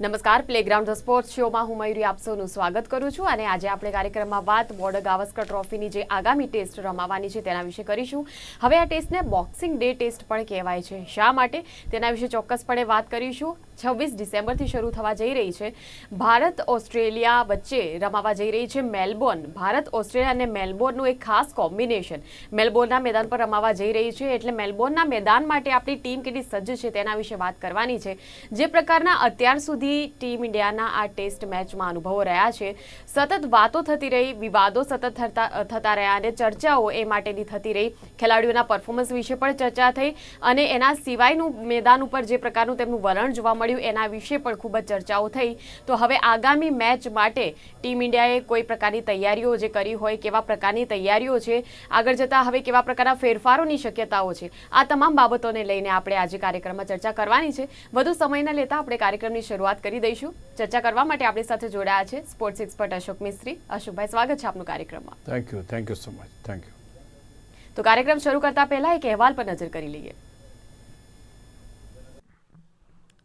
નમસ્કાર, playground the sports શોમાં હું મયુરી આપ સૌનું સ્વાગત કરું છું અને આજે આપણે કાર્યક્રમમાં વાત બોર્ડર ગાવસ્કર ટ્રોફીની જે આગામી ટેસ્ટ રમાવાની છે તેના વિશે કરીશું. હવે આ ટેસ્ટને બોક્સિંગ ડે ટેસ્ટ પણ કહેવાય છે. શા માટે તેના વિશે ચોક્કસપણે વાત કરીશું. 26 ડિસેમ્બરથી શરૂ થવા જઈ રહી છે. ભારત ઓસ્ટ્રેલિયા વચ્ચે રમાવા જઈ રહી છે મેલબોર્ન. ભારત ઓસ્ટ્રેલિયા અને મેલબોર્નનું એક ખાસ કોમ્બિનેશન મેલબોર્નના મેદાન પર રમાવા જઈ રહી છે. એટલે મેલબોર્નના મેદાન માટે આપણી ટીમ કેટલી સજ્જ છે તેના વિશે વાત કરવાની છે. જે પ્રકારના અત્યાર સુધી ટીમ ઇન્ડિયાના આ ટેસ્ટ મેચમાં અનુભવો રહ્યા છે, સતત વાતો થતી રહી, વિવાદો સતત થતા રહ્યા અને ચર્ચાઓ એ માટેની થતી રહી. ખેલાડીઓના પરફોર્મન્સ વિશે પણ ચર્ચા થઈ અને એના સિવાયનું મેદાન ઉપર જે પ્રકારનું તેમનું વલણ જોવા મળ્યું એના વિશે પણ ખૂબ જ ચર્ચાઓ થઈ. તો હવે આગામી મેચ માટે ટીમ ઇન્ડિયાએ કોઈ પ્રકારની તૈયારીઓ જે કરી હોય, કેવા પ્રકારની તૈયારીઓ છે, આગળ જતાં હવે કેવા પ્રકારના ફેરફારોની શક્યતાઓ છે, આ તમામ બાબતોને લઈને આપણે આજે કાર્યક્રમમાં ચર્ચા કરવાની છે. વધુ સમય ન લેતા આપણે કાર્યક્રમની શરૂઆત કરી દઈશું. ચર્ચા કરવા માટે આપણી સાથે જોડાયા છે સ્પોર્ટ્સ એક્સપર્ટ અશોક મિસ્ત્રી. અશોકભાઈ, સ્વાગત છે આપનું કાર્યક્રમમાં. Thank you so much. Thank you. તો કાર્યક્રમ શરૂ કરતા પહેલા એક અહેવાલ પર નજર કરી લઈએ.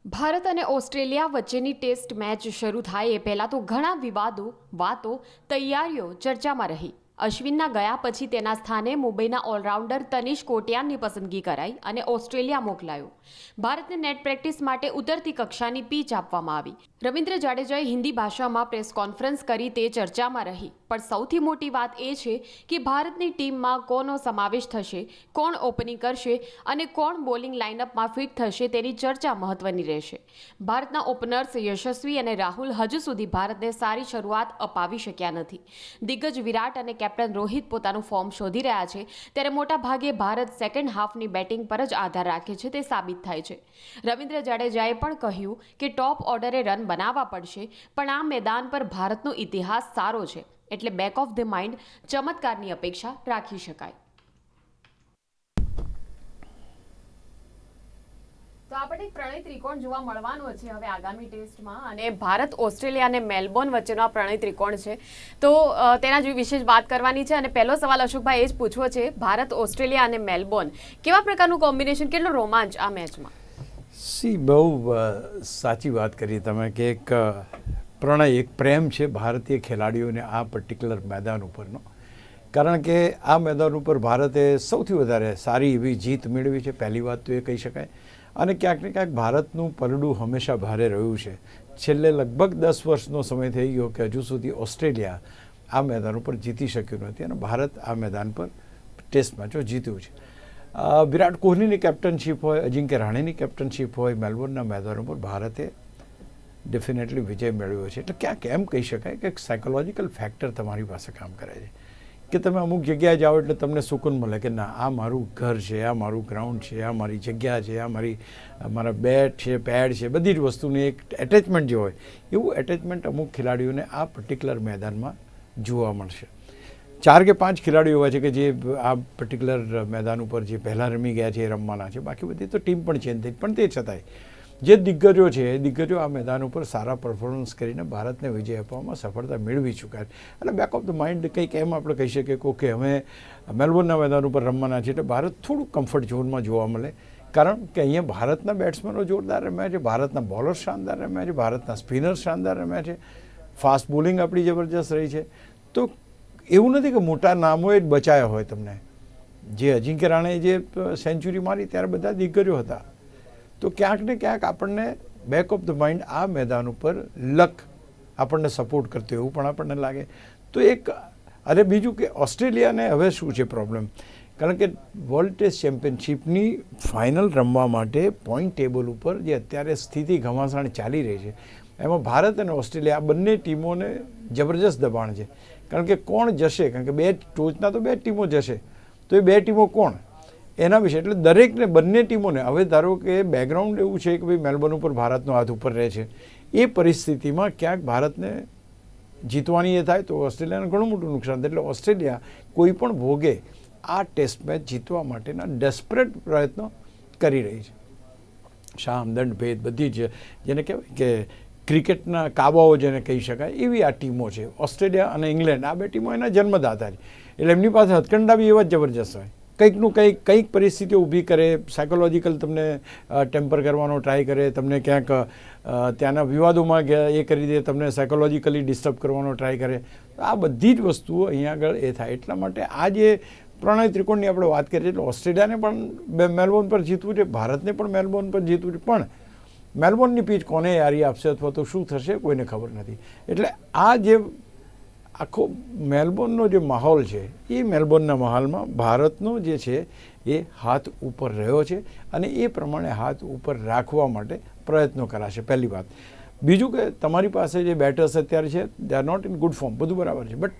ભારત અને ઓસ્ટ્રેલિયા વચ્ચેની ટેસ્ટ મેચ શરૂ થાય એ પહેલાં તો ઘણા વિવાદો, વાતો, તૈયારીઓ ચર્ચામાં રહી. અશ્વિનના ગયા પછી તેના સ્થાને મુંબઈના ઓલરાઉન્ડર તનિષ કોટિયાનની પસંદગી કરાઈ અને ઓસ્ટ્રેલિયા મોકલાયો. ભારતને નેટ પ્રેક્ટિસ માટે ઉતરતી કક્ષાની પીચ આપવામાં આવી. રવિન્દ્ર જાડેજાએ હિન્દી ભાષામાં પ્રેસ કોન્ફરન્સ કરી તે ચર્ચામાં રહી. પણ સૌથી મોટી વાત એ છે કે ભારતની ટીમમાં કોનો સમાવેશ થશે, કોણ ઓપનિંગ કરશે અને કોણ બોલિંગ લાઇનઅપમાં ફિટ થશે તેની ચર્ચા મહત્વની રહેશે. ભારતના ઓપનર્સ યશસ્વી અને રાહુલ હજુ સુધી ભારતને સારી શરૂઆત અપાવી શક્યા નથી. દિગ્ગજ વિરાટ અને કેપ્ટન રોહિત પોતાનું ફોર્મ શોધી રહ્યા છે, ત્યારે મોટા ભાગે ભારત સેકન્ડ હાફની બેટિંગ પર જ આધાર રાખે છે તે સાબિત થાય છે. રવિન્દ્ર જાડેજાએ પણ કહ્યું કે ટોપ ઓર્ડરે રન બનાવવા પડશે, પણ આ મેદાન પર ભારતનો ઇતિહાસ સારો છે, એટલે બેક ઓફ ધ માઇન્ડ ચમત્કારની અપેક્ષા રાખી શકાય. તો આપણે એક પ્રણય ત્રિકોણ જોવા મળવાનો છે હવે આગામી ટેસ્ટમાં અને ભારત ઓસ્ટ્રેલિયા અને મેલબોર્ન વચ્ચેનો આ પ્રણય ત્રિકોણ છે. તો તેના જ વિશે વાત કરવાની છે અને પહેલો સવાલ અશોકભાઈ એ જ પૂછવો છે, ભારત ઓસ્ટ્રેલિયા અને મેલબોર્ન કેવા પ્રકારનું કોમ્બિનેશન, કેટલો રોમાંચ આ મેચમાં? બહુ સાચી વાત કરી તમે કે એક પ્રણય, એક પ્રેમ છે ભારતીય ખેલાડીઓને આ પર્ટિક્યુલર મેદાન ઉપરનો. કારણ કે આ મેદાન ઉપર ભારતે સૌથી વધારે સારી એવી જીત મેળવી છે, પહેલી વાત તો એ કહી શકાય. અને ક્યાંક ને ક્યાંક ભારતનું પરડું હંમેશા ભારે રહ્યું છે. છેલ્લે લગભગ 10 વર્ષનો સમય થઈ ગયો કે હજુ સુધી ઓસ્ટ્રેલિયા આ મેદાન ઉપર જીતી શક્યું નથી અને ભારત આ મેદાન પર ટેસ્ટ મેચો જીત્યું છે. વિરાટ કોહલીની કેપ્ટનશીપ હોય, અજિંક્ય રહાણેની કેપ્ટનશીપ હોય, મેલબોર્નના મેદાન ઉપર ભારતે ડેફિનેટલી વિજય મેળવ્યો છે. એટલે ક્યાંક એમ કહી શકાય કે એક સાયકોલોજીકલ ફેક્ટર તમારી પાસે કામ કરે છે કે તમે અમુક જગ્યાએ જાઓ એટલે તમને સુકૂન મળે કે ના, આ મારું ઘર છે, આ મારું ગ્રાઉન્ડ છે, આ મારી જગ્યા છે, આ મારા બેટ છે, પેડ છે, બધી જ વસ્તુની એક એટેચમેન્ટ જે હોય એવું એટેચમેન્ટ અમુક ખેલાડીઓને આ પર્ટિક્યુલર મેદાનમાં જોવા મળશે. 4 કે 5 ખેલાડીઓ એવા છે કે જે આ પર્ટિક્યુલર મેદાન ઉપર જે પહેલાં રમી ગયા છે એ રમવાના છે. બાકી બધી તો ટીમ પણ ચેન્જ થઈ, પણ તે છતાંય જે દિગ્ગજો છે એ દિગ્ગજો આ મેદાન ઉપર સારા પરફોર્મન્સ કરીને ભારતને વિજય અપાવવામાં સફળતા મેળવી ચૂક્યા છે. એટલે બેક ઓફ ધ માઇન્ડ કંઈક એમ આપણે કહી શકીએ કે ઓકે, અમે મેલબોર્નના મેદાન ઉપર રમવાના છીએ એટલે ભારત થોડું કમ્ફર્ટ ઝોનમાં જોવા મળે. કારણ કે અહીંયા ભારતના બેટ્સમેનો જોરદાર રમ્યા છે, ભારતના બોલર શાનદાર રમ્યા છે, ભારતના સ્પિનર શાનદાર રમ્યા છે, ફાસ્ટ બોલિંગ આપણી જબરજસ્ત રહી છે. તો એવું નથી કે મોટા નામોએ જ બચાયા હોય તમને. જે અજિંક્ય રહાણેએ જે સેન્ચુરી મારી ત્યારે બધા દિગ્ગજો હતા. તો ક્યાંક ને ક્યાંક આપણને બેક ઓફ ધ માઇન્ડ આ મેદાન ઉપર લક આપણને સપોર્ટ કરતો એવું પણ આપણને લાગે. તો એક અરે બીજું કે ઓસ્ટ્રેલિયાને હવે શું છે પ્રોબ્લેમ, કારણ કે વર્લ્ડ ટેસ્ટ ચેમ્પિયનશિપની ફાઇનલ રમવા માટે પોઈન્ટ ટેબલ ઉપર જે અત્યારે સ્થિતિ ઘમાસાણ ચાલી રહી છે એમાં ભારત અને ઓસ્ટ્રેલિયા આ બંને ટીમોને જબરજસ્ત દબાણ છે. કારણ કે કોણ જશે, કારણ કે ટોચના તો 2 ટીમો જશે, તો એ 2 ટીમો કોણ એના વિશે. એટલે દરેકને, બંને ટીમોને હવે ધારો કે બેકગ્રાઉન્ડ એવું છે કે ભાઈ મેલબોર્ન ઉપર ભારતનો હાથ ઉપર રહે છે, એ પરિસ્થિતિમાં ક્યાંક ભારતને જીતવાની એ થાય તો ઓસ્ટ્રેલિયાને ઘણું મોટું નુકસાન થાય. એટલે ઓસ્ટ્રેલિયા કોઈ પણ ભોગે આ ટેસ્ટ મેચ જીતવા માટેના ડેસ્પરેટ પ્રયત્નો કરી રહી છે. શામ, દંડ, ભેદ બધી જ જેને કહેવાય કે ક્રિકેટના કાબાઓ જેને કહી શકાય એવી આ ટીમો છે. ઓસ્ટ્રેલિયા અને ઇંગ્લેન્ડ આ 2 ટીમો એના જન્મદાતા છે. એટલે એમની પાસે હથકંડા બી એવા જ જબરજસ્ત હોય કંઈક પરિસ્થિતિઓ ઊભી કરે, સાયકોલોજીકલ તમને ટેમ્પર કરવાનો ટ્રાય કરે, તમને ક્યાંક ત્યાંના વિવાદોમાં એ કરી દે, તમને સાયકોલોજીકલી ડિસ્ટર્બ કરવાનો ટ્રાય કરે. આ બધી જ વસ્તુઓ અહીંયા આગળ એ થાય. એટલા માટે આ જે પ્રણય ત્રિકોણની આપણે વાત કરીએ એટલે ઓસ્ટ્રેલિયાને પણ મેલબોર્ન પર જીતવું છે, ભારતને પણ મેલબોર્ન પર જીતવું છે, પણ મેલબોર્નની પીચ કોને યારી આપશે અથવા તો શું થશે કોઈને ખબર નથી. એટલે આ જે આખો મેલબોર્નનો જે માહોલ છે એ મેલબોર્નના માહોલમાં ભારતનો જે છે એ હાથ ઉપર રહ્યો છે અને એ પ્રમાણે હાથ ઉપર રાખવા માટે પ્રયત્નો કરાશે. પહેલી વાત. બીજું કે તમારી પાસે જે બેટર્સ અત્યારે છે they are not in good form, બધું બરાબર છે, but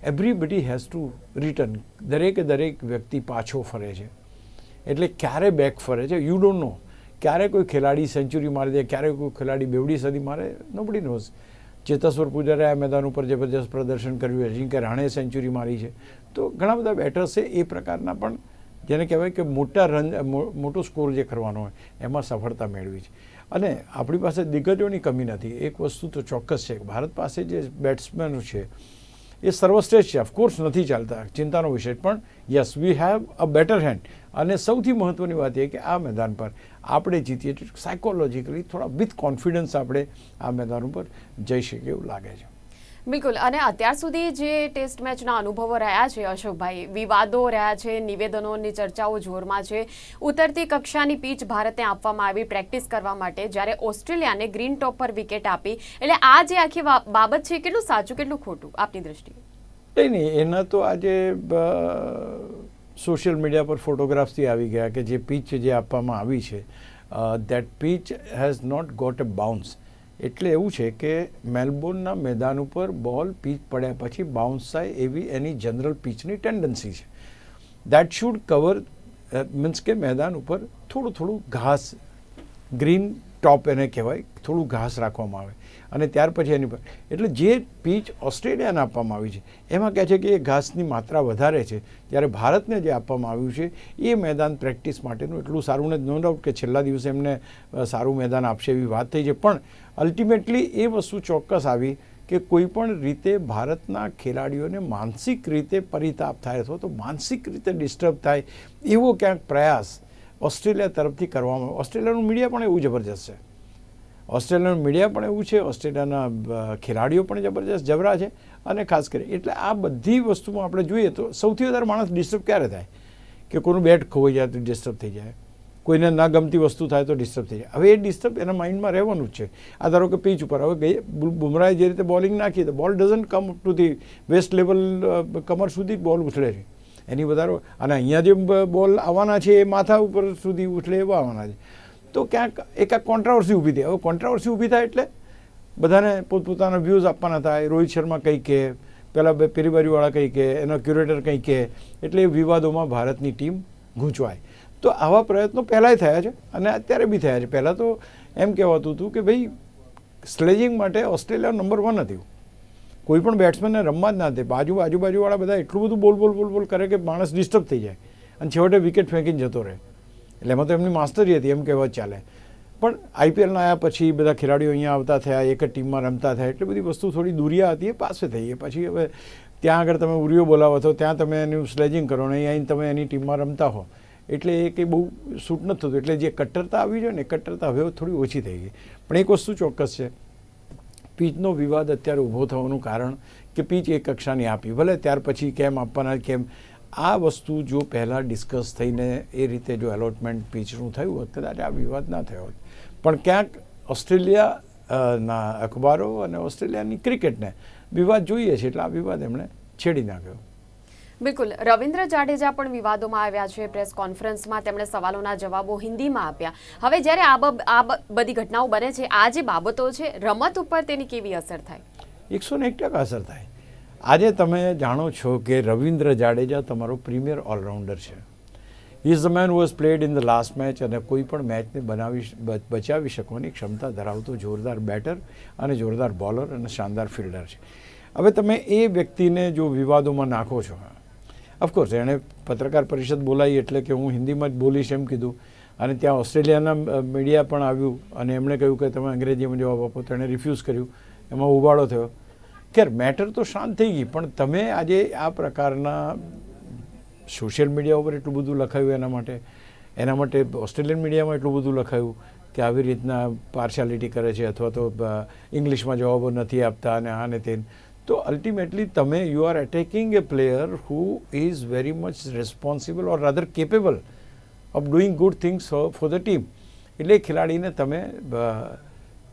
everybody has to return. દરેક વ્યક્તિ પાછો ફરે છે, એટલે ક્યારે બેક ફરે છે યુ ડોન્ટ નો. ક્યારે કોઈ ખેલાડી સેન્ચુરી મારી દે, ક્યારે કોઈ ખેલાડી બેવડી સદી મારે, નોબડી નોઝ. ચેતેશ્વર પૂજારે આ મેદાન ઉપર જબરજસ્ત પ્રદર્શન કર્યું, અજિંક્ય રહાણે સેન્ચુરી મારી છે. તો ઘણા બધા બેટર્સે એ પ્રકારના પણ જેને કહેવાય કે મોટો સ્કોર જે કરવાનો હોય એમાં સફળતા મેળવી છે. અને આપણી પાસે દિગ્ગજોની કમી નથી. એક વસ્તુ તો ચોક્કસ છે, ભારત પાસે જે બેટ્સમેનો છે એ સર્વશ્રેષ્ઠ છે. ઓફકોર્સ નથી ચાલતા, ચિંતાનો વિષય, પણ yes we have a better hand. અને સૌથી મહત્ત્વની વાત એ કે આ મેદાન પર આપણે જીતીએ છીએ સાયકોલોજીકલી થોડા વિથ કોન્ફિડન્સ આપણે આ મેદાન ઉપર જઈ શકીએ એવું લાગે છે. બિલકુલ. અને અત્યાર સુધી જે ટેસ્ટ મેચના અનુભવો રહ્યા છે અશોકભાઈ, વિવાદો રહ્યા છે, નિવેદનોની ચર્ચાઓ જોરમાં છે, ઉતરતી કક્ષાની પીચ ભારતને આપવામાં આવી પ્રેક્ટિસ કરવા માટે, જ્યારે ઓસ્ટ્રેલિયાને ગ્રીન ટોપ પર વિકેટ આપી. એટલે આ જે આખી બાબત છે કેટલું સાચું કેટલું ખોટું આપની દ્રષ્ટિએ? નહીં, એના તો આજે સોશિયલ મીડિયા પર ફોટોગ્રાફ્સથી આવી ગયા કે જે પીચ જે આપવામાં આવી છે that pitch has not got a bounce. એટલે એવું છે કે મેલબોર્નના મેદાન ઉપર બોલ પીચ પડ્યા પછી બાઉન્સ થાય એવી એની જનરલ પીચની ટેન્ડન્સી છે. દેટ શુડ કવર મીન્સ કે મેદાન ઉપર થોડું ઘાસ, ગ્રીન ટોપ એને કહેવાય, થોડું ઘાસ રાખવામાં આવે અને ત્યાર પછી એની પર. એટલે જે પીચ ઓસ્ટ્રેલિયાને આપવામાં આવી છે એમાં કહે છે કે એ ઘાસની માત્રા વધારે છે, જ્યારે ભારતને જે આપવામાં આવ્યું છે એ મેદાન પ્રેક્ટિસ માટેનું એટલું સારું નથી. નો ડાઉટ કે છેલ્લા દિવસે એમને સારું મેદાન આપશે એવી વાત થઈ છે, પણ અલ્ટિમેટલી એ વસ્તુ ચોક્કસ આવી કે કોઈ પણ રીતે ભારતના ખેલાડીઓને માનસિક રીતે પરિતાપ થાય અથવા તો માનસિક રીતે ડિસ્ટર્બ થાય એવો ક્યાંક પ્રયાસ ઓસ્ટ્રેલિયા તરફથી કરવામાં. ઓસ્ટ્રેલિયાનું મીડિયા પણ એવું જબરજસ્ત છે, ઓસ્ટ્રેલિયાનું મીડિયા પણ એવું છે, ઓસ્ટ્રેલિયાના ખેલાડીઓ પણ જબરજસ્ત જબરા છે. અને ખાસ કરી એટલે આ બધી વસ્તુમાં આપણે જોઈએ તો સૌથી વધારે માણસ ડિસ્ટર્બ ક્યારે થાય કે કોઈનું બેટ ખોવાઈ જાય તો ડિસ્ટર્બ થઈ જાય, કોઈને ના ગમતી વસ્તુ થાય તો ડિસ્ટર્બ થઈ જાય. હવે એ ડિસ્ટર્બ એના માઇન્ડમાં રહેવાનું જ છે. આ ધારો કે પીચ ઉપર હવે બુમરાએ જે રીતે બોલિંગ નાખી તો ball doesn't come to the waist level, કમર સુધી બોલ ઉછળે છે એની વધારો, અને અહીંયા જે બોલ આવવાના છે એ માથા ઉપર સુધી ઉછળે એવા આવવાના છે. તો ક્યાંક એકાદ કોન્ટ્રાવર્સી ઊભી થાય. હવે કોન્ટ્રાવર્સી ઊભી થાય એટલે બધાને પોતપોતાના વ્યૂઝ આપવાના થાય. રોહિત શર્મા કંઈ કહે, પહેલાં પેરીબારીવાળા કંઈ કહે, એનો ક્યુરેટર કંઈ કહે, એટલે એ વિવાદોમાં ભારતની ટીમ ગૂંચવાય. તો આવા પ્રયત્નો પહેલાંય થયા છે અને અત્યારે બી થયા છે. પહેલાં તો એમ કહેવાતું હતું કે ભાઈ સ્લેજિંગ માટે ઓસ્ટ્રેલિયા નંબર 1 હતું, કોઈ પણ બેટ્સમેનને રમવા જ ના દે. આજુબાજુવાળા બધા એટલું બધું બોલ કરે કે માણસ ડિસ્ટર્બ થઈ જાય અને છેવટે વિકેટ ફેંકીને જતો રહે. એટલે એમાં તો એમની માસ્ટરી હતી એમ કહેવા ચાલે. પણ આઈપીએલના આવ્યા પછી બધા ખેલાડીઓ અહીંયા આવતા થયા, એક જ ટીમમાં રમતા થયા, એટલે બધી વસ્તુ થોડી દુરિયા હતી એ પાસે થઈ. એ પછી હવે ત્યાં આગળ તમે ઉરીઓ બોલાવો તો ત્યાં તમે એનું સ્લેજિંગ કરો ને અહીં તમે એની ટીમમાં રમતા હો, એટલે એ કંઈ બહુ સૂટ નથી થતું. એટલે જે કટ્ટરતા આવી જોઈએ ને એ કટ્ટરતા હવે થોડી ઓછી થઈ ગઈ. પણ એક વસ્તુ ચોક્કસ છે, પીચનો વિવાદ અત્યારે ઊભો થવાનું કારણ કે પીચ એક કક્ષાની આપી, ભલે ત્યાર પછી કેમ આપવાના કેમ, આ વસ્તુ જો પહેલાં ડિસ્કસ થઈને એ રીતે જો એલોટમેન્ટ પીચનું થયું હોત કદાચ આ વિવાદ ના થયો હોત. પણ ક્યાંક ઓસ્ટ્રેલિયાના અખબારો અને ઓસ્ટ્રેલિયાની ક્રિકેટને વિવાદ જોઈએ છે એટલે આ વિવાદ એમણે છેડી નાખ્યો. બિલકુલ. રવિન્દ્ર જાડેજા પણ વિવાદોમાં આવ્યા છે. પ્રેસ કોન્ફરન્સમાં તેમણે સવાલોના જવાબો હિન્દીમાં આપ્યા. હવે જ્યારે આ બધી ઘટનાઓ બને છે, આ જે બાબતો છે રમત ઉપર તેની કેવી અસર થાય? 101% અસર થાય. આજે તમે જાણો છો કે રવિન્દ્ર જાડેજા તમારો પ્રીમિયર ઓલરાઉન્ડર છે. He is the main who has played in the last match અને કોઈ પણ મેચને બચાવી શકવાની ક્ષમતા ધરાવતો જોરદાર બેટર અને જોરદાર બોલર અને શાનદાર ફિલ્ડર છે. હવે તમે એ વ્યક્તિને જો વિવાદોમાં નાખો છો, ઓફકોર્સ એણે પત્રકાર પરિષદ બોલાવી એટલે કે હું હિન્દીમાં જ બોલીશ એમ કીધું, અને ત્યાં ઓસ્ટ્રેલિયાના મીડિયા પણ આવ્યું અને એમણે કહ્યું કે તમે અંગ્રેજીમાં જવાબ આપો, તો એણે રિફ્યુઝ કર્યું, એમાં ઉબાળો થયો. ખેર મેટર તો શાંત થઈ ગઈ, પણ તમે આજે આ પ્રકારના સોશિયલ મીડિયા ઉપર એટલું બધું લખાયું એના માટે ઓસ્ટ્રેલિયન મીડિયામાં એટલું બધું લખાયું કે આવી રીતના પાર્શિયાલિટી કરે છે અથવા તો ઇંગ્લિશમાં જવાબો નથી આપતા અને આ ને તે. તો અલ્ટિમેટલી તમે you are attacking A player who is very much responsible or rather capable of doing good things for the team. એટલે એ ખેલાડીને તમે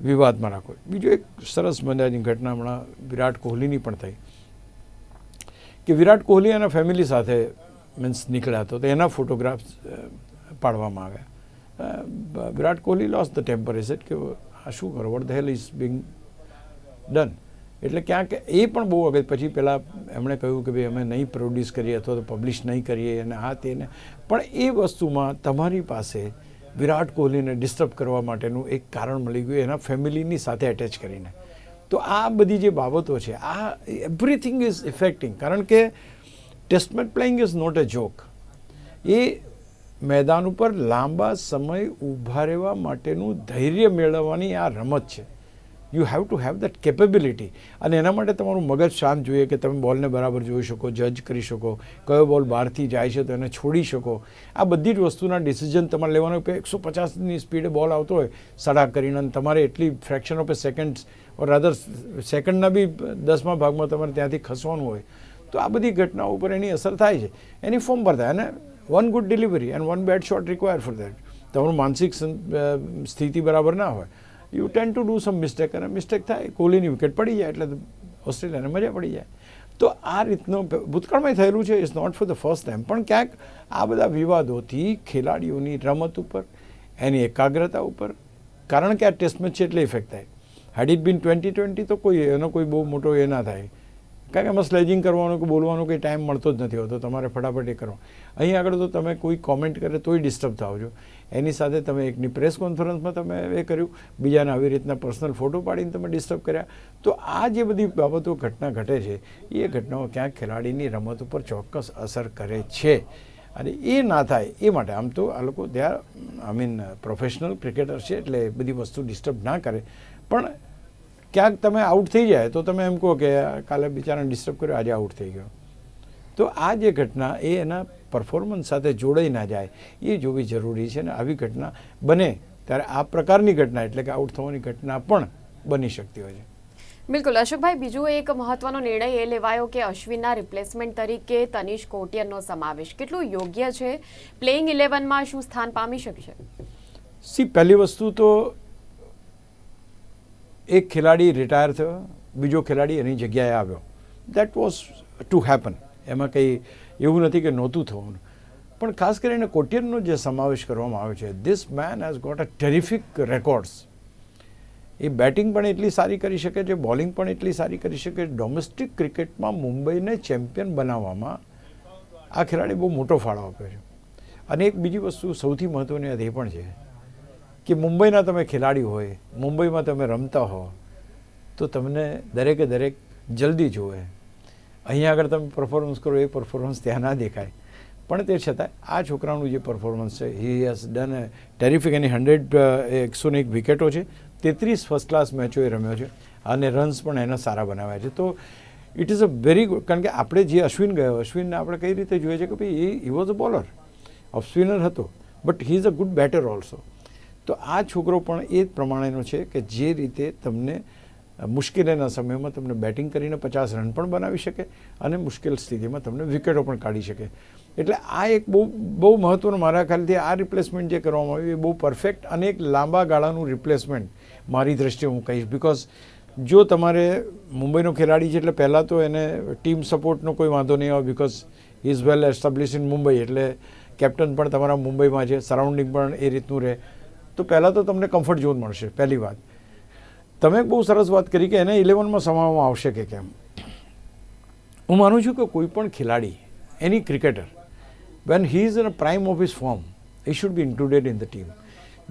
વિવાદમાં રાખો. બીજું એક સરસ મજાની ઘટના હમણાં વિરાટ કોહલીની પણ થઈ કે વિરાટ કોહલી એના ફેમિલી સાથે મીન્સ નીકળ્યા હતો તો એના ફોટોગ્રાફ્સ પાડવામાં આવ્યા. Virat Kohli lose the temper is કે આ શું કરો, what the hell is being done. એટલે ક્યાંક એ પણ બહુ અગત્ય. પછી પહેલાં એમણે કહ્યું કે ભાઈ અમે નહીં પ્રોડ્યુસ કરીએ અથવા તો પબ્લિશ નહીં કરીએ અને આ તેને, પણ એ વસ્તુમાં તમારી પાસે વિરાટ કોહલીને ડિસ્ટર્બ કરવા માટેનું એક કારણ મળી ગયું એના ફેમિલીની સાથે એટેચ કરીને. તો આ બધી જે બાબતો છે આ એવરીથિંગ ઇઝ ઇફેક્ટિંગ. કારણ કે test match playing is not a joke. એ મેદાન ઉપર લાંબા સમય ઊભા રહેવા માટેનું ધૈર્ય મેળવવાની આ રમત છે. You have to have that capability. અને એના માટે તમારું મગજ શાંત જોઈએ કે તમે બોલને બરાબર જોઈ શકો, જજ કરી શકો, કયો બોલ બહારથી જાય છે તો એને છોડી શકો. આ બધી જ વસ્તુના ડિસિઝન તમારે લેવાનો. કે 150ની સ્પીડે બોલ આવતો હોય સડા કરીને અને તમારે એટલી fraction of a seconds or rather સેકન્ડના બી 10મા ભાગમાં તમારે ત્યાંથી ખસવાનું હોય તો આ બધી ઘટનાઓ ઉપર એની અસર થાય છે. એની ફોર્મ પર થાય. અને one good delivery and one bad shot require for that. તમારું માનસિક સ્થિતિ બરાબર ના હોય, you tend to do some mistake. અને મિસ્ટેક થાય, કોહલીની વિકેટ પડી જાય એટલે ઓસ્ટ્રેલિયાને મજા પડી જાય. તો આ રીતનો ભૂતકાળમાં થયેલું છે. It's not for the first time. પણ ક્યાંક આ બધા વિવાદોથી ખેલાડીઓની રમત ઉપર, એની એકાગ્રતા ઉપર, કારણ કે આ ટેસ્ટ મેચ છે એટલે ઇફેક્ટ થાય. હેડ ઇટ બીન 2020 તો એનો કોઈ બહુ મોટો એ ના થાય. કારણ કે એમાં સ્લેજિંગ કરવાનો કે બોલવાનો કંઈ ટાઈમ મળતો જ નથી હોતો. તમારે ફટાફટ એ કરો. અહીં આગળ તો તમે કોઈ કોમેન્ટ કરે તોય ડિસ્ટર્બ થાવ છો. એની સાથે તમે એકની પ્રેસ કોન્ફરન્સમાં તમે એ કર્યું, બીજાને આવી રીતના પર્સનલ ફોટો પાડીને તમે ડિસ્ટર્બ કર્યા. તો આ જે બધી બાબતો ઘટના ઘટે છે એ ઘટનાઓ ક્યાંક ખેલાડીની રમત ઉપર ચોક્કસ અસર કરે છે. અને એ ના થાય એ માટે આમ તો આ લોકો ત્યાં પ્રોફેશનલ ક્રિકેટર છે એટલે બધી વસ્તુ ડિસ્ટર્બ ના કરે. પણ ક્યાંક તમે આઉટ થઈ જાય તો તમે એમ કહો કે કાલે બિચારાને ડિસ્ટર્બ કર્યો, આજે આઉટ થઈ ગયો. તો આ જે ઘટના એ એના પરફોર્મન્સ સાથે જોડાઈ ના જાય એ જોવી જરૂરી છે. ને આવી ઘટના બને ત્યારે આ પ્રકારની ઘટના એટલે કે આઉટ થવાની ઘટના પણ બની શકતી હોય છે. બિલકુલ અશોકભાઈ, બીજો એક મહત્વનો નિર્ણય એ લેવાયો કે અશ્વિનના રિપ્લેસમેન્ટ તરીકે તનિષ કોટિયનનો સમાવેશ કેટલું યોગ્ય છે? પ્લેઇંગ 11માં શું સ્થાન પામી શકશે? પહેલી વસ્તુ તો એક ખેલાડી રિટાયર થયો, બીજો ખેલાડી એની જગ્યાએ આવ્યો. That was to happen. એમાં કંઈ એવું નથી કે નહોતું થવાનું. પણ ખાસ કરીને કોટિયનનો જે સમાવેશ કરવામાં આવ્યો છે, this man has got a terrific records. એ બેટિંગ પણ એટલી સારી કરી શકે છે, બોલિંગ પણ એટલી સારી કરી શકે. ડોમેસ્ટિક ક્રિકેટમાં મુંબઈને ચેમ્પિયન બનાવવામાં આ ખેલાડી બહુ મોટો ફાળો આપ્યો છે. અને એક બીજી વસ્તુ સૌથી મહત્ત્વની વાત એ પણ છે કે મુંબઈના તમે ખેલાડી હોય, મુંબઈમાં તમે રમતા હો તો તમને દરેકે દરેક જલ્દી જોવે. અહીંયા આગળ તમે પરફોર્મન્સ કરો એ પરફોર્મન્સ ત્યાં ના દેખાય. પણ તે છતાં આ છોકરાનું જે પરફોર્મન્સ છે he has done a terrific. એની 101 વિકેટો છે, 33 ફર્સ્ટ ક્લાસ મેચો એ રમ્યો છે અને રન્સ પણ એના સારા બનાવ્યા છે. તો it is a very good. કારણ કે આપણે જે અશ્વિન ગયો, અશ્વિનને આપણે કઈ રીતે જોઈએ છે કે ભાઈ he was a bowler, off spinner હતો, but he is a good batter also. તો આ છોકરો પણ એ જ પ્રમાણેનો છે કે જે રીતે તમને મુશ્કેલીના સમયમાં તમને બેટિંગ કરીને 50 રન પણ બનાવી શકે અને મુશ્કેલ સ્થિતિમાં તમને વિકેટો પણ કાઢી શકે. એટલે આ એક બહુ મહત્ત્વનું મારા ખ્યાલથી આ રિપ્લેસમેન્ટ જે કરવામાં આવ્યું એ બહુ પરફેક્ટ અને એક લાંબા ગાળાનું રિપ્લેસમેન્ટ મારી દ્રષ્ટિએ હું કહીશ. બિકોઝ જો તમારે મુંબઈનો ખેલાડી છે એટલે પહેલાં તો એને ટીમ સપોર્ટનો કોઈ વાંધો નહીં આવે, because he is well establish in Mumbai. એટલે કેપ્ટન પણ તમારા મુંબઈમાં છે, સરાઉન્ડિંગ પણ એ રીતનું રહે. તો પહેલાં તો તમને કમ્ફર્ટ ઝોન મળશે. પહેલી વાત. તમે બહુ સરસ વાત કરી કે એને 11માં સમાવવામાં આવશે કે કેમ. હું માનું છું કે કોઈ પણ ખેલાડી, એની cricketer, when he is in a prime of his form, he should be included in the team.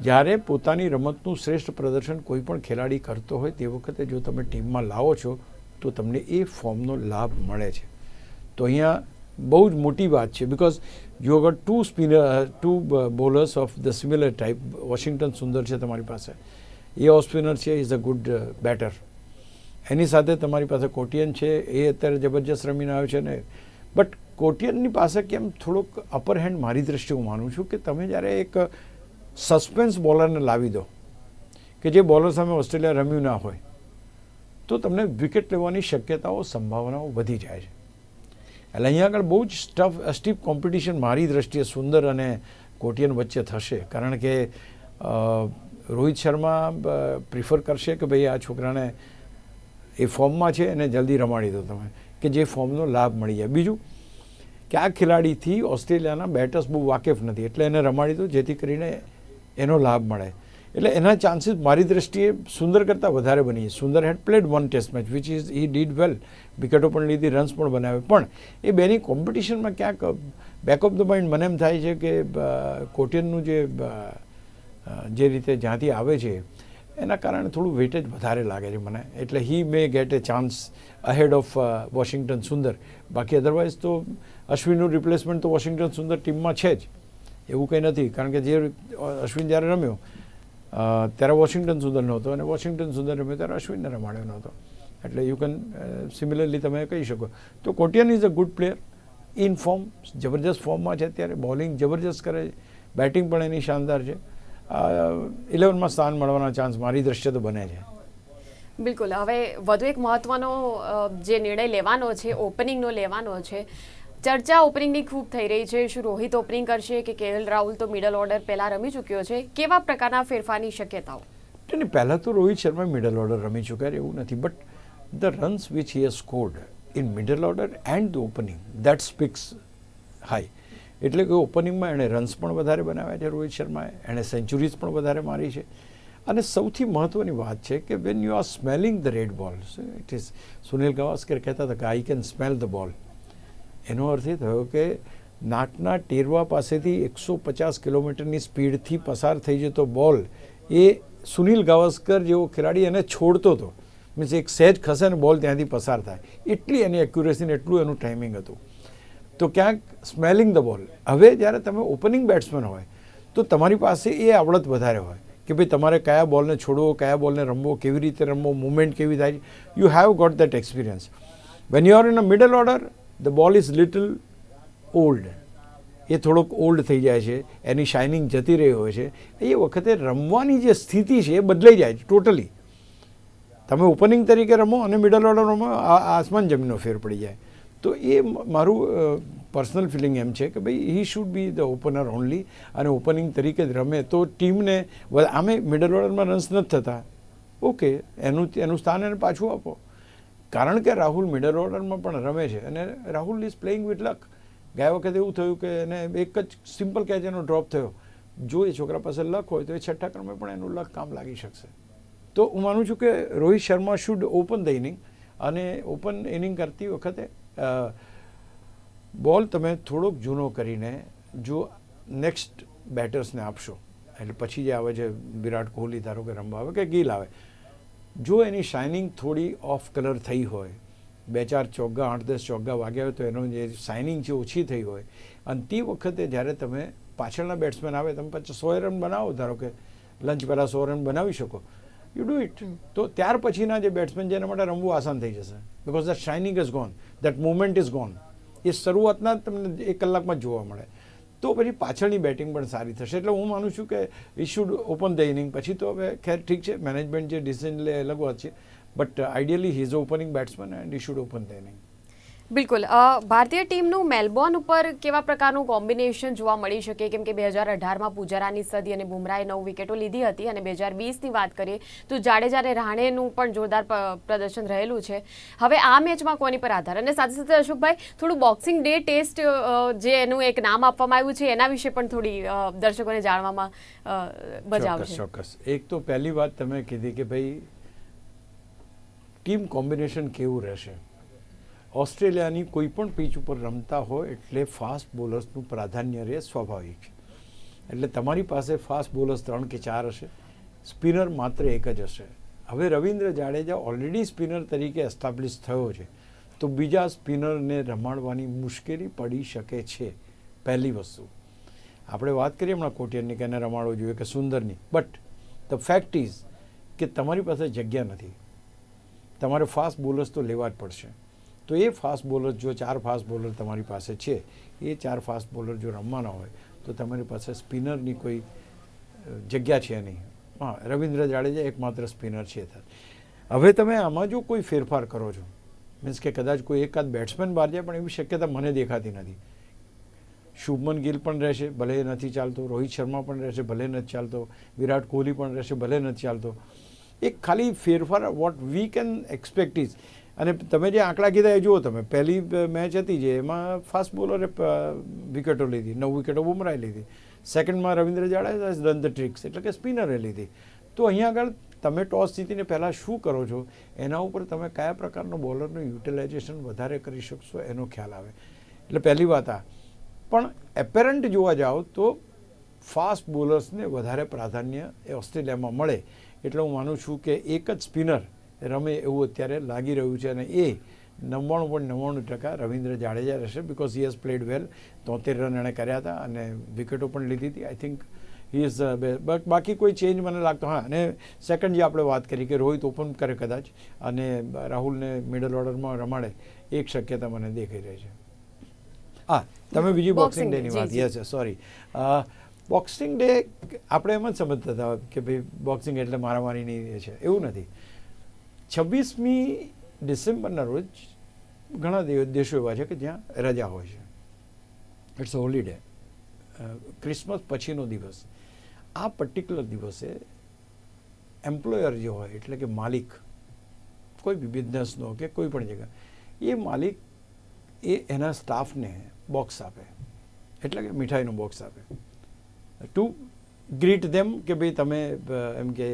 જ્યારે પોતાની રમતનું શ્રેષ્ઠ પ્રદર્શન કોઈ પણ ખેલાડી કરતો હોય તે વખતે જો તમે ટીમમાં લાવો છો તો તમને એ ફોર્મનો લાભ મળે છે. તો અહીંયા બહુ જ મોટી વાત છે. Because you got two bowlers of the similar type. Washington Sundar છે તમારી પાસે, એ ઓફ સ્પિનર છે, ઇઝ અ ગુડ બેટર. એની સાથે તમારી પાસે કોટિયન છે, એ અત્યારે જબરજસ્ત રમીને આવ્યો છે ને. બટ કોટિયનની પાસે કેમ થોડોક અપર હેન્ડ મારી દ્રષ્ટિએ હું માનું છું કે તમે જ્યારે એક સસ્પેન્સ બોલરને લાવી દો કે જે બોલર સામે ઓસ્ટ્રેલિયા રમ્યું ના હોય તો તમને વિકેટ લેવાની શક્યતાઓ સંભાવનાઓ વધી જાય છે. એટલે અહીંયા આગળ બહુ જ સ્ટીપ કોમ્પિટિશન મારી દ્રષ્ટિએ સુંદર અને કોટિયન વચ્ચે થશે, કારણ કે રોહિત શર્મા પ્રિફર કરશે કે ભાઈ આ છોકરાને એ ફોર્મમાં છે એને જલ્દી રમાડી દો તમે, કે જે ફોર્મનો લાભ મળી જાય. બીજું કે આ ખેલાડીથી ઓસ્ટ્રેલિયાના બેટર્સ બહુ વાકેફ નથી, એટલે એને રમાડી દો જેથી કરીને એનો લાભ મળે. એટલે એના ચાન્સીસ મારી દ્રષ્ટિએ સુંદર કરતાં વધારે બની. Sundar had played one test match which is he did well, વિકેટો પણ લીધી, રન્સ પણ બનાવે, પણ એ બેની કોમ્પિટિશનમાં ક્યાંક બેક ઓફ ધ માઇન્ડ મને એમ થાય છે કે કોટિયનનું જે રીતે જ્યાંથી આવે છે એના કારણે થોડું વેટેજ વધારે લાગે છે મને, એટલે he may get a chance ahead of Washington Sundar. બાકી અધરવાઇઝ તો અશ્વિનનું રિપ્લેસમેન્ટ તો વોશિંગ્ટન સુંદર ટીમમાં છે જ, એવું કંઈ નથી, કારણ કે જે અશ્વિન જ્યારે રમ્યો ત્યારે વોશિંગ્ટન સુંદર નહોતો અને વોશિંગ્ટન સુંદર રમ્યો ત્યારે અશ્વિનને રમાડ્યો નહોતો, એટલે યુ કેન સિમિલરલી તમે કહી શકો. તો Kotian is a good player, in form, જબરજસ્ત ફોર્મમાં છે અત્યારે, બોલિંગ જબરજસ્ત કરે છે, બેટિંગ પણ એની શાનદાર છે. 11માં સ્થાન મળવાના ચાન્સ મારી દ્રષ્ટિએ તો બને છે. બિલકુલ. હવે વધુ એક મહત્વનો જે નિર્ણય લેવાનો છે, ઓપનિંગનો લેવાનો છે. ચર્ચા ઓપનિંગની ખૂબ થઈ રહી છે. શું રોહિત ઓપનિંગ કરશે કે કેએલ રાહુલ તો મિડલ ઓર્ડર પહેલાં રમી ચૂક્યો છે? કેવા પ્રકારના ફેરફારની શક્યતાઓ? પહેલાં તો રોહિત શર્મા મિડલ ઓર્ડર રમી ચૂક્યા એવું નથી, but the runs which he has scored in middle order and the opening that speaks high. એટલે કે ઓપનિંગમાં એણે રન્સ પણ વધારે બનાવ્યા છે રોહિત શર્માએ, એણે સેન્ચુરીઝ પણ વધારે મારી છે. અને સૌથી મહત્ત્વની વાત છે કે van you R smelling the red બોલ, ઇટ ઇઝ સુનિલ ગાવસ્કર કહેતા હતા કે I can smell the ball. એનો અર્થ એ થયો કે નાકના ટેરવા પાસેથી 150 કિલોમીટરની સ્પીડથી પસાર થઈ જતો બોલ એ સુનિલ ગાવસ્કર જેવો ખેલાડી એને છોડતો હતો, મીન્સ એક સહેજ ખસે ને બોલ ત્યાંથી પસાર થાય, એટલી એની એક્યુરેસી ને એટલું એનું ટાઈમિંગ હતું. તો ક્યાંક સ્મેલિંગ ધ બોલ. હવે જ્યારે તમે ઓપનિંગ બેટ્સમેન હોય તો તમારી પાસે એ આવડત વધારે હોય કે ભાઈ તમારે કયા બોલને છોડવો, કયા બોલને રમવો, કેવી રીતે રમવો, મુવમેન્ટ કેવી થાય. You have got that experience. When you are in a middle order the ball is little old, એ થોડોક ઓલ્ડ થઈ જાય છે, એની શાઇનિંગ જતી રહી હોય છે. એ વખતે રમવાની જે સ્થિતિ છે એ બદલાઈ જાય છે ટોટલી. તમે ઓપનિંગ તરીકે રમો અને મિડલ ઓર્ડર રમો, આસમાન જમીનનો ફેર પડી જાય. તો એ મારું પર્સનલ ફિલિંગ એમ છે કે ભાઈ હી should B the opener only, અને ઓપનિંગ તરીકે જ રમે તો ટીમને આમે મિડલ ઓર્ડરમાં રન્સ નથી થતા, ઓકે, એનું સ્થાન એને પાછું આપો. કારણ કે રાહુલ મિડલ ઓર્ડરમાં પણ રમે છે અને રાહુલ ઇઝ પ્લેઇંગ વિથ લક. ગયા વખતે એવું થયું કે એને એક જ સિમ્પલ કેચ એનો ડ્રોપ થયો. જો એ છોકરા પાસે લક હોય તો એ છઠ્ઠા ક્રમે પણ એનું લક કામ લાગી શકશે. તો હું માનું છું કે Rohit Sharma should open the inning, અને ઓપન ઇનિંગ કરતી વખતે બોલ તમે થોડોક જૂનો કરીને જો નેક્સ્ટ બેટર્સને આપશો, એટલે પછી જે આવે છે વિરાટ કોહલી ધારો કે રમવા આવે કે ગિલ આવે, જો એની શાઇનિંગ થોડી ઓફ કલર થઈ હોય, 2-4 ચોગ્ગા 8-10 ચોગ્ગા વાગ્યા હોય તો એનો જે શાઇનિંગ છે ઓછી થઈ હોય, અને તે વખતે જ્યારે તમે પાછળના બેટ્સમેન આવે તમે પછી 100 રન બનાવો, ધારો કે લંચ પહેલાં 100 રન બનાવી શકો, યુ ડુ ઇટ, તો ત્યાર પછીના જે બેટ્સમેન છે એના માટે રમવું આસાન થઈ જશે, because that shining is gone, that movement is gone. એ શરૂઆતના તમને 1 કલાકમાં જ જોવા મળે, તો પછી પાછળની બેટિંગ પણ સારી થશે. એટલે હું માનું છું કે we should open the inning. પછી તો હવે ખેર ઠીક છે, મેનેજમેન્ટ જે ડિસિઝન લે અલગ વાત છે, but ideally he is opening batsman and he should open the inning. બિલકુલ. ભારતીય ટીમનું મેલબોર્ન ઉપર કેવા પ્રકારનું કોમ્બિનેશન જોવા મળી શકે? કેમ કે 2018માં પૂજારાની સદી અને બુમરાએ 9 વિકેટો લીધી હતી, અને 2020ની વાત કરીએ તો જાડેજા અને રહાણેનું પણ જોરદાર પ્રદર્શન રહેલું છે. હવે આ મેચમાં કોની પર આધાર? અને સાથે સાથે અશોકભાઈ, થોડું બોક્સિંગ ડે ટેસ્ટ જે એનું એક નામ આપવામાં આવ્યું છે એના વિશે પણ થોડી દર્શકોને જાણવામાં મજા આવશે. ચોક્કસ. એક તો પહેલી વાત તમે કીધી કે ભાઈ ટીમ કોમ્બિનેશન કેવું રહેશે. ઓસ્ટ્રેલિયાની કોઈ પણ પીચ ઉપર રમતા હોય એટલે ફાસ્ટ બોલર્સનું પ્રાધાન્ય રહે, સ્વાભાવિક છે. એટલે તમારી પાસે ફાસ્ટ બોલર્સ 3 કે 4 હશે, સ્પિનર માત્ર એક જ હશે. હવે રવિન્દ્ર જાડેજા ઓલરેડી સ્પિનર તરીકે એસ્ટાબ્લિશ થયો છે, તો બીજા સ્પિનરને રમાડવાની મુશ્કેલી પડી શકે છે. પહેલી વસ્તુ આપણે વાત કરીએ હમણાં કોટિયનની કે એને રમાડવો જોઈએ કે સુંદરની, બટ ધ ફેક્ટ ઇઝ કે તમારી પાસે જગ્યા નથી, તમારે ફાસ્ટ બોલર્સ તો લેવા જ પડશે. તો એ ફાસ્ટ બોલર જો 4 ફાસ્ટ બોલર તમારી પાસે છે, એ 4 ફાસ્ટ બોલર જો રમવાના હોય તો તમારી પાસે સ્પિનરની કોઈ જગ્યા છે નહીં. હા, રવિન્દ્ર જાડેજા એકમાત્ર સ્પિનર છે. હવે તમે આમાં જો કોઈ ફેરફાર કરો છો, મીન્સ કે કદાચ કોઈ એકાદ બેટ્સમેન બહાર જાય, પણ એવી શક્યતા મને દેખાતી નથી. શુભમન ગિલ પણ રહેશે, ભલે નથી ચાલતો. રોહિત શર્મા પણ રહેશે, ભલે નથી ચાલતો. વિરાટ કોહલી પણ રહેશે, ભલે નથી ચાલતો. એક ખાલી ફેરફાર what we can expect is. અને તમે જે આંકડા કીધા એ જુઓ તમે, પહેલી મેચ હતી જે એમાં ફાસ્ટ બોલરે વિકેટો લીધી, 9 વિકેટો બુમરાએ લીધી. સેકન્ડમાં Ravindra Jadeja done the tricks, એટલે કે સ્પિનરે લીધી. તો અહીંયા આગળ તમે ટોસ જીતીને પહેલાં શું કરો છો એના ઉપર તમે કયા પ્રકારનો બોલરનું યુટિલાઇઝેશન વધારે કરી શકશો એનો ખ્યાલ આવે. એટલે પહેલી વાત આ. પણ એપેરન્ટ જોવા જાઓ તો ફાસ્ટ બોલર્સને વધારે પ્રાધાન્ય એ ઓસ્ટ્રેલિયામાં મળે. એટલે હું માનું છું કે એક જ સ્પિનર રમે એવું અત્યારે લાગી રહ્યું છે, અને એ 99.99% રવિન્દ્ર જાડેજા રહેશે. Because he has played well. 73 run એણે કર્યા હતા અને વિકેટો પણ લીધી હતી. I think he is but બાકી કોઈ ચેન્જ મને લાગતો. હા, અને સેકન્ડ જે આપણે વાત કરી કે રોહિત ઓપન કરે કદાચ અને રાહુલને મિડલ ઓર્ડરમાં રમાડે, એક શક્યતા મને દેખાઈ રહી છે. હા, તમે બીજી બોક્સિંગ ડેની વાત, યસ સોરી, બોક્સિંગ ડે આપણે એમ જ સમજતા હતા કે ભાઈ બોક્સિંગ એટલે મારામારીની છે, એવું નથી. 26મી ડિસેમ્બરના રોજ ઘણા દેશો એવા છે કે જ્યાં રજા હોય છે. ઇટ્સ અ હોલિડે, ક્રિસમસ પછીનો દિવસ. આ પર્ટિક્યુલર દિવસે એમ્પ્લોયર જે હોય, એટલે કે માલિક, કોઈ બી બિઝનેસનો કે કોઈ પણ જગ્યા, એ માલિક એ એના સ્ટાફને બોક્સ આપે, એટલે કે મીઠાઈનું બોક્સ આપે, ટુ ગ્રીટ ધેમ કે ભાઈ તમે એમ કે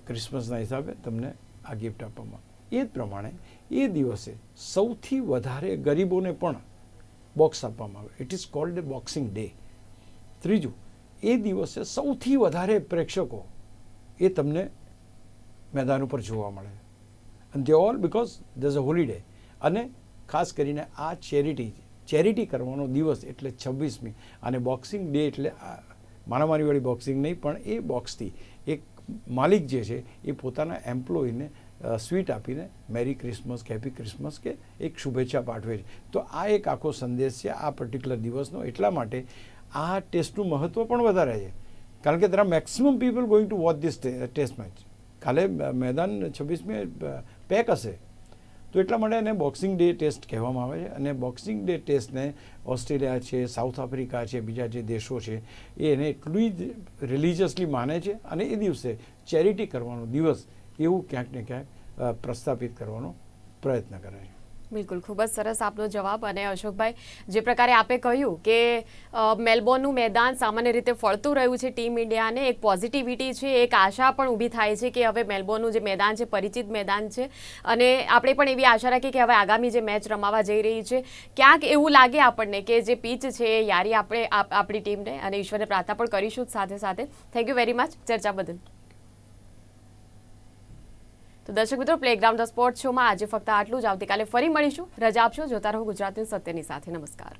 ક્રિસમસના હિસાબે તમને આ ગિફ્ટ આપવામાં. એ જ પ્રમાણે એ દિવસે સૌથી વધારે ગરીબોને પણ બોક્સ આપવામાં આવે. It is called A boxing day. ત્રીજું, એ દિવસે સૌથી વધારે પ્રેક્ષકો એ તમને મેદાન ઉપર જોવા મળે. અને they all because there is a holiday. અને ખાસ કરીને આ ચેરિટી કરવાનો દિવસ એટલે 26મી. અને બોક્સિંગ ડે એટલે મારામારીવાળી બોક્સિંગ નહીં, પણ એ બોક્સથી એક માલિક જે છે એ પોતાના એમ્પ્લોયીને સ્વીટ આપીને મેરી ક્રિસમસ કે હેપી ક્રિસમસ કે એક શુભેચ્છા પાઠવે છે. તો આ એક આખો સંદેશ છે આ પર્ટિક્યુલર દિવસનો. એટલા માટે આ ટેસ્ટનું મહત્ત્વ પણ વધારે છે, કારણ કે there are maximum people going to watch this test match. કાલે મેદાન 26મી પેક હશે. તો એટલા માટે એને બોક્સિંગ ડે ટેસ્ટ કહેવામાં આવે છે. અને બોક્સિંગ ડે ટેસ્ટને ઓસ્ટ્રેલિયા છે, સાઉથ આફ્રિકા છે, બીજા જે દેશો છે એ એને એટલું જ રિલિજિયસલી માને છે. અને એ દિવસે ચેરિટી કરવાનો દિવસ એવું ક્યાંક ને ક્યાંક પ્રસ્થાપિત કરવાનો પ્રયત્ન કરે છે. બિલકુલ, ખૂબ જ સરસ આપનો જવાબ. અને અશોકભાઈ, જે પ્રકારે આપે કહ્યું કે મેલબોર્નનું મેદાન સામાન્ય રીતે ફળતું રહ્યું છે ટીમ ઇન્ડિયાને, એક પોઝિટિવિટી છે, એક આશા પણ ઊભી થાય છે કે હવે મેલબોર્નનું જે મેદાન છે પરિચિત મેદાન છે. અને આપણે પણ એવી આશા રાખીએ કે હવે આગામી જે મેચ રમાવા જઈ રહી છે ક્યાંક એવું લાગે આપણને કે જે પીચ છે એ યારી આપણે આપણી ટીમને, અને ઈશ્વરને પ્રાર્થના પણ કરીશું સાથે સાથે. થેન્ક યુ વેરી મચ ચર્ચા બદલ. તો દર્શક મિત્રો, પ્લેગ્રાઉન્ડ ધ સ્પોર્ટ્સ શોમાં આજે ફક્ત આટલું જ. આવતીકાલે ફરી મળીશું. રજા આપશો. જોતા રહો ગુજરાતની સત્યની સાથે. નમસ્કાર.